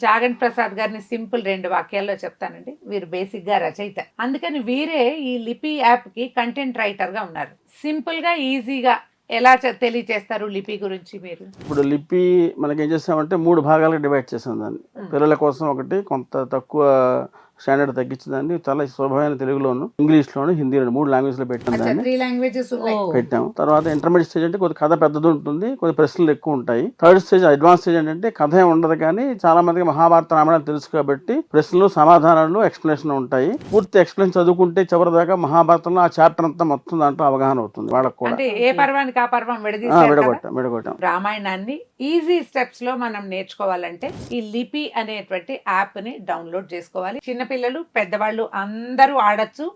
జాగంటి ప్రసాద్ గారిని సింపుల్ 2 వాక్యాల్లో చెప్తానండి. వీరు బేసిక్ గా రచయిత, అందుకని వీరే ఈ లిపి యాప్ కి కంటెంట్ రైటర్ గా ఉన్నారు. సింపుల్ గా ఈజీగా ఎలా తెలియచేస్తారు లిపి గురించి మీరు? ఇప్పుడు లిపి మనకి ఏం చేసామంటే 3 భాగాలుగా డివైడ్ చేసాం దాన్ని. పిల్లల కోసం ఒకటి, కొంత తక్కువ స్టాండర్డ్ తగ్గించదాన్ని చాలా సులభమైన తెలుగులోను, ఇంగ్లీష్లోను, హిందీలోను 3 లాంగ్వేజ్లో పెట్టాం దాన్ని. 3 లాంగ్వేజెస్ పెట్టాం. తర్వాత ఇంటర్మీడియట్ స్టేజ్ అంటే కొద్ది కథ పెద్దది ఉంటుంది, కొద్ది ప్రశ్నలు ఎక్కువ ఉంటాయి. థర్డ్ స్టేజ్ అడ్వాన్స్ స్టేజ్ ఏంటంటే కథ ఏం ఉండదు, కానీ చాలా మందికి మహాభారత రామాయణం తెలుసు కాబట్టి ప్రశ్నలు, సమాధానాలు, ఎక్స్ప్లెనేషన్ ఉంటాయి. పూర్తి ఎక్స్ప్లెయిన్ చదువుకుంటే చివరి దాకా మహాభారతంలో ఆ చాప్టర్ అంతా మొత్తం దాంట్లో అవగాహన అవుతుంది వాళ్ళకి కూడా. అంటే ఏ పర్వానికి ఆ పర్వం విడగొట్టాం. రామాయణాన్ని ఈజీ స్టెప్స్ లో మనం నేర్చుకోవాలంటే ఈ లిపి అనేటువంటి యాప్ ని డౌన్లోడ్ చేసుకోవాలి. చిన్నపిల్లలు, పెద్దవాళ్ళు అందరూ ఆడొచ్చు.